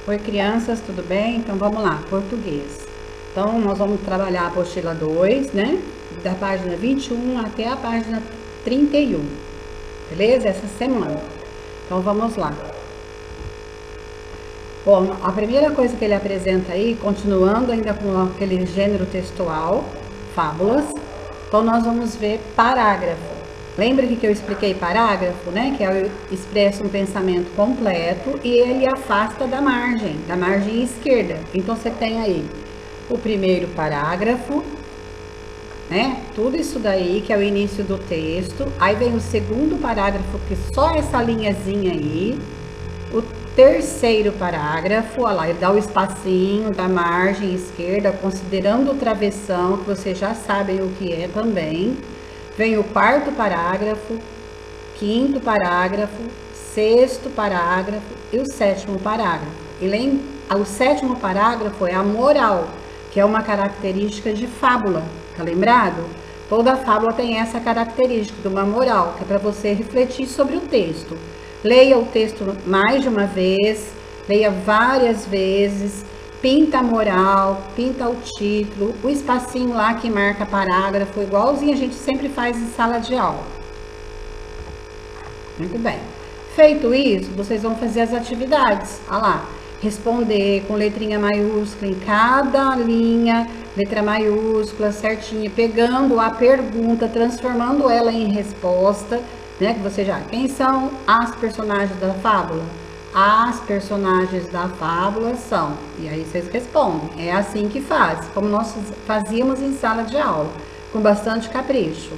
Oi, crianças, tudo bem? Então vamos lá, português. Então nós vamos trabalhar a apostila 2, né? Da página 21 até a página 31, beleza? Essa semana. Então vamos lá. Bom, a primeira coisa que ele apresenta aí, continuando ainda com aquele gênero textual, fábulas. Então nós vamos ver parágrafo. Lembra que eu expliquei parágrafo, né? Que expressa um pensamento completo e ele afasta da margem esquerda. Então você tem aí o primeiro parágrafo, né? Tudo isso daí que é o início do texto. Aí vem o segundo parágrafo, que só essa linhazinha aí. O terceiro parágrafo, olha lá, ele dá o espacinho da margem esquerda, considerando o travessão, que vocês já sabem o que é também. Vem o quarto parágrafo, quinto parágrafo, sexto parágrafo e o sétimo parágrafo. E o sétimo parágrafo é a moral, que é uma característica de fábula, tá lembrado? Toda fábula tem essa característica de uma moral, que é para você refletir sobre o texto. Leia o texto mais de uma vez, leia várias vezes, pinta a moral, pinta o título, o espacinho lá que marca parágrafo, igualzinho a gente sempre faz em sala de aula. Muito bem. Feito isso, vocês vão fazer as atividades. Olha lá, responder com letrinha maiúscula em cada linha, letra maiúscula certinha, pegando a pergunta, transformando ela em resposta, né? Que você já. Quem são as personagens da fábula? As personagens da fábula são. E aí vocês respondem. É assim que faz, como nós fazíamos em sala de aula, com bastante capricho.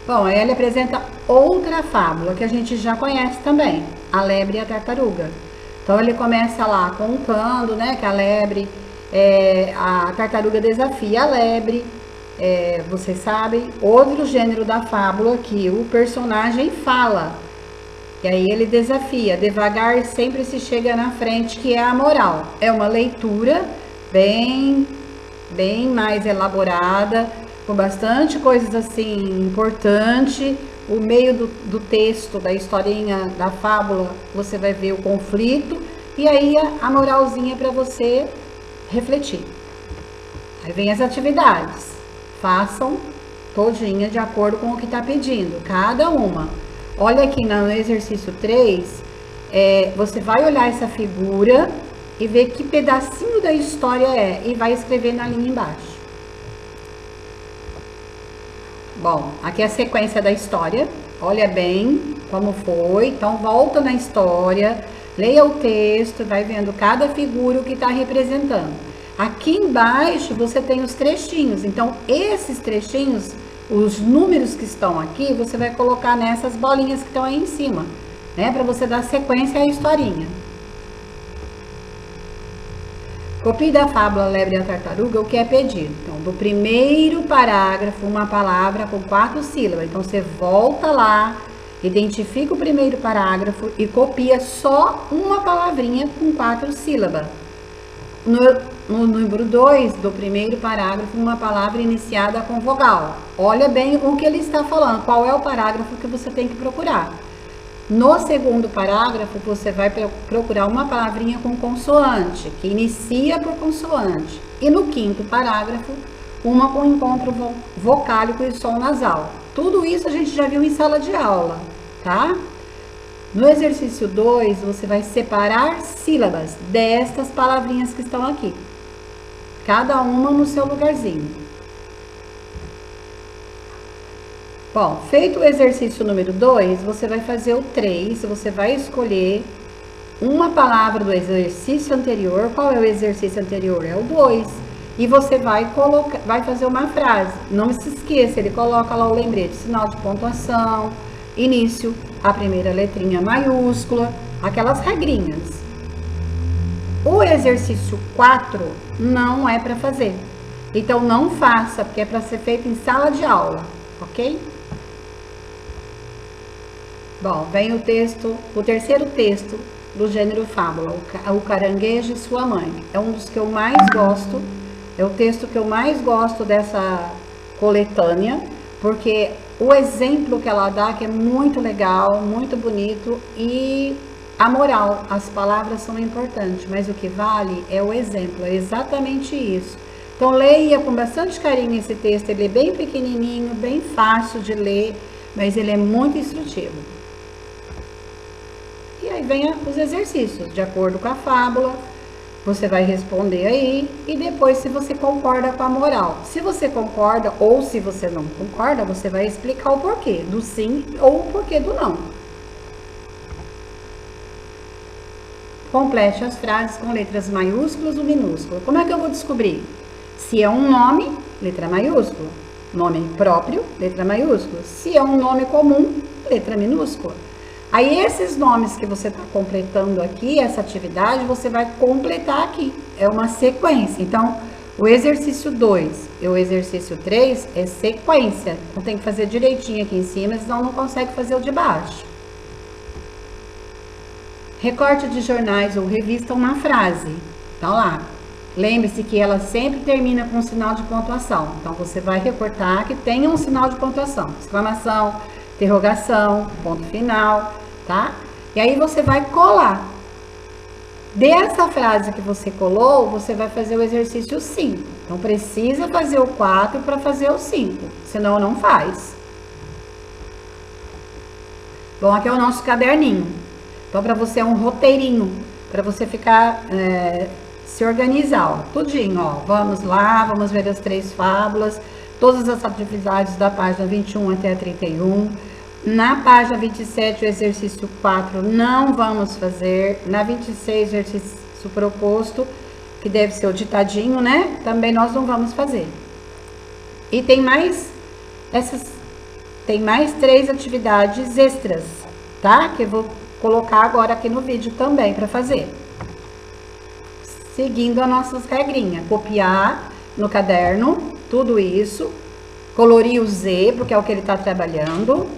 Bom, aí ele apresenta outra fábula que a gente já conhece também, a lebre e a tartaruga. Então ele começa lá contando, né, que a lebre, a tartaruga desafia a lebre. Vocês sabem, outro gênero da fábula que o personagem fala. E aí ele desafia, devagar sempre se chega na frente, que é a moral. É uma leitura bem mais elaborada, com bastante coisas assim importante. O meio do texto, da historinha, da fábula, você vai ver o conflito e aí a moralzinha para você refletir. Aí vem as atividades. Façam todinha de acordo com o que está pedindo, cada uma. Olha aqui no exercício 3, você vai olhar essa figura e ver que pedacinho da história é e vai escrever na linha embaixo. Bom, aqui é a sequência da história, olha bem como foi, então volta na história, leia o texto, vai vendo cada figura o que está representando. Aqui embaixo você tem os trechinhos, então esses trechinhos, os números que estão aqui, você vai colocar nessas bolinhas que estão aí em cima, né? Para você dar sequência à historinha. Copie da fábula Lebre e a Tartaruga o que é pedido. Então, do primeiro parágrafo, uma palavra com 4 sílabas. Então, você volta lá, identifica o primeiro parágrafo e copia só uma palavrinha com 4 sílabas. No número 2 do primeiro parágrafo, uma palavra iniciada com vogal. Olha bem o que ele está falando, qual é o parágrafo que você tem que procurar. No segundo parágrafo, você vai procurar uma palavrinha com consoante, que inicia por consoante. E no quinto parágrafo, uma com encontro vocálico e som nasal. Tudo isso a gente já viu em sala de aula, tá? No exercício 2, você vai separar sílabas destas palavrinhas que estão aqui. Cada uma no seu lugarzinho. Bom, feito o exercício número 2, você vai fazer o 3, você vai escolher uma palavra do exercício anterior. Qual é o exercício anterior? É o 2. E você vai fazer uma frase. Não se esqueça, ele coloca lá o lembrete, sinal de pontuação, início, a primeira letrinha maiúscula, aquelas regrinhas. O exercício 4 não é para fazer. Então não faça, porque é para ser feito em sala de aula, ok? Bom, vem o texto, o terceiro texto do gênero fábula, o Caranguejo e Sua Mãe. É um dos que eu mais gosto, é o texto que eu mais gosto dessa coletânea, porque o exemplo que ela dá, que é muito legal, muito bonito, e A moral, as palavras são importantes, mas o que vale é o exemplo, é exatamente isso. Então leia com bastante carinho esse texto, ele é bem pequenininho, bem fácil de ler, mas ele é muito instrutivo. E aí vem os exercícios, de acordo com a fábula, você vai responder aí, e depois se você concorda com a moral. Se você concorda ou se você não concorda, você vai explicar o porquê do sim ou o porquê do não. Complete as frases com letras maiúsculas ou minúsculas. Como é que eu vou descobrir? Se é um nome, letra maiúscula. Nome próprio, letra maiúscula. Se é um nome comum, letra minúscula. Aí esses nomes que você está completando aqui, essa atividade, você vai completar aqui. É uma sequência. Então, o exercício 2 e o exercício 3 é sequência. Então, tem que fazer direitinho aqui em cima, senão não consegue fazer o de baixo. Recorte de jornais ou revista uma frase. Então lá, lembre-se que ela sempre termina com um sinal de pontuação. Então você vai recortar que tenha um sinal de pontuação. Exclamação, interrogação, ponto final, tá? E aí você vai colar. Dessa frase que você colou, você vai fazer o exercício 5. Então precisa fazer o 4 para fazer o 5, senão não faz. Bom, aqui é o nosso caderninho. Então, para você é um roteirinho, para você ficar, se organizar, ó, tudinho, ó. Vamos lá, vamos ver as 3 fábulas, todas as atividades da página 21 até a 31. Na página 27, o exercício 4 não vamos fazer. Na 26, o exercício proposto, que deve ser o ditadinho, né? Também nós não vamos fazer. E tem mais 3 atividades extras, tá? Que eu vou colocar agora aqui no vídeo também para fazer. Seguindo as nossas regrinhas. Copiar no caderno, tudo isso. Colorir o Z, porque é o que ele está trabalhando.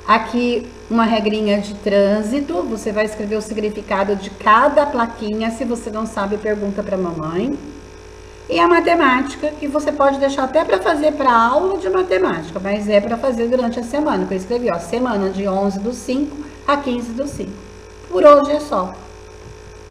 Aqui, uma regrinha de trânsito. Você vai escrever o significado de cada plaquinha. Se você não sabe, pergunta para a mamãe. E a matemática, que você pode deixar até para fazer para aula de matemática, mas é para fazer durante a semana, que eu escrevi, ó, semana de 11/5 a 15/5. Por hoje é só.